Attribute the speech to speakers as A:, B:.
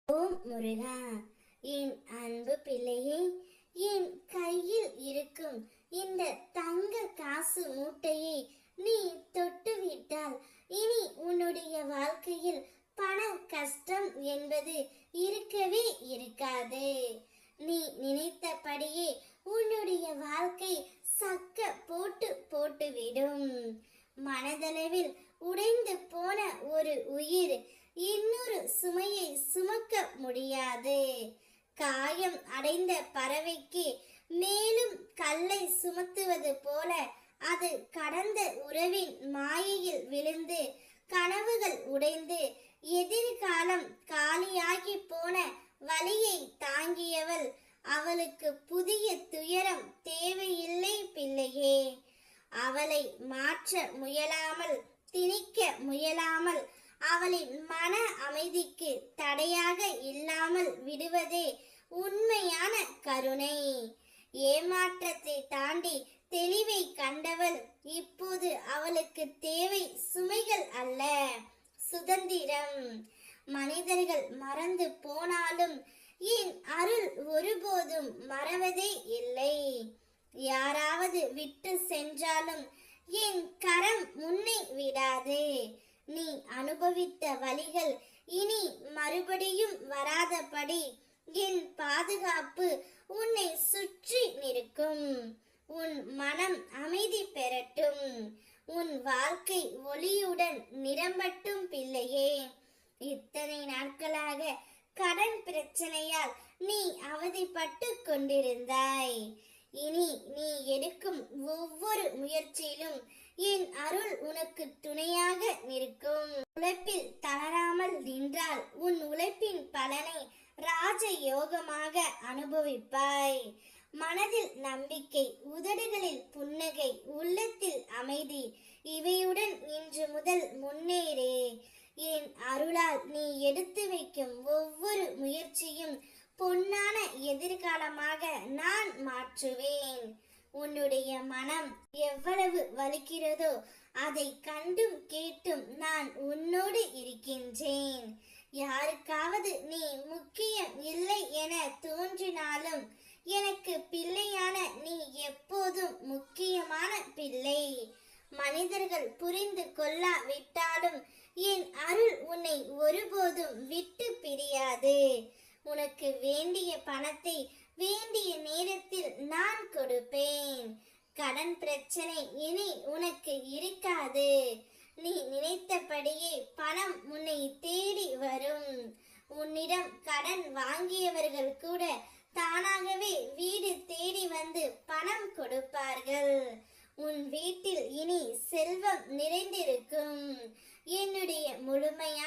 A: ஓம் முருகா, என் அன்பு பிள்ளையே, என் கையில் இருக்கும் இந்த தங்க காசு மூட்டையை நீ தொட்டுவிட்டால் இனி உன்னுடைய வாழ்க்கையில் பண கஷ்டம் என்பது இருக்கவே இருக்காது. நீ நினைத்தபடியே உன்னுடைய வாழ்க்கை சக்க போட்டு போட்டுவிடும். மனதளவில் உடைந்து போன ஒரு உயிர் இன்னொரு சுமையை சுமக்க முடியாது. காயம் அடைந்த பறவைக்கு மேலும் கல்லை சுமத்துவது போல அது கடந்த உறவின் மாயையில் விழுந்து கனவுகள் உடைந்து எதிர்காலம் காலியாகி போன வலியை தாங்கியவள். அவளுக்கு புதிய துயரம் தேவையில்லை பிள்ளையே. அவளை மாற்ற முயலாமல், திணிக்க முயலாமல், அவளின் மன அமைதிக்கு தடையாக இல்லாமல் விடுவதே உண்மையான கருணை. ஏமாற்றத்தை தாண்டி தெளிவை கண்டவள். இப்போது அவளுக்கு தேவை சுமைகள் அல்ல, சுதந்திரம். மனிதர்கள் மறந்து போனாலும் என் அருள் ஒருபோதும் மறவதே இல்லை. யாராவது விட்டு சென்றாலும் என் கரம் முன்னை விடாது. நீ அனுபவித்த வலிகள் இனி மறுபடியும் வராதபடி என் பாதுகாப்பு உன்னை சுற்றி நிற்கும். உன் மனம் அமைதி பெறட்டும். உன் வாழ்க்கை ஒளியுடன் நிரம்பட்டும் பிள்ளையே. இத்தனை நாட்களாக கடன் பிரச்சனையால் நீ அவதிப்பட்டு கொண்டிருந்தாய். இனி நீ எடுக்கும் ஒவ்வொரு முயற்சியிலும் என் அருள் உனக்கு துணையாக நிற்கும். உழைப்பில் தளராமல் நின்றால் உன் உழைப்பின் பலனை ராஜ யோகமாக அனுபவிப்பாய். மனதில் நம்பிக்கை, உதடுகளில் புன்னகை, உள்ளத்தில் அமைதி, இவையுடன் இன்று முதல் முன்னேறு. என் அருளால் நீ எடுத்து வைக்கும் ஒவ்வொரு முயற்சியும் பொன்னான எதிர்காலமாக நான் மாற்றுவேன். உன்னுடைய மனம் எவ்வளவு வலிக்கிறதோ அதை கண்டும் கேட்டும் நான் உன்னோடு இருக்கின்றேன். யாருக்காவது நீ முக்கியம் இல்லை என தோன்றினாலும் எனக்கு பிள்ளையான நீ எப்போதும் முக்கியமான பிள்ளை. மனிதர்கள் புரிந்து கொள்ளாவிட்டாலும் என் அருள் உன்னை ஒருபோதும் விட்டு பிரியாது. உனக்கு வேண்டிய பணத்தை வேண்டிய நேரத்தில் நான் கொடுப்பேன். கடன் பிரச்சனை இனி உனக்கு இருக்காது. நீ நினைத்தபடியே பணம் உன்னை தேடி வரும். உன்னிடம் கடன் வாங்கியவர்கள் கூட தானாகவே வீடு தேடி வந்து பணம் கொடுப்பார்கள். உன் வீட்டில் இனி செல்வம் நிறைந்திருக்கும். என்னுடைய முழுமையான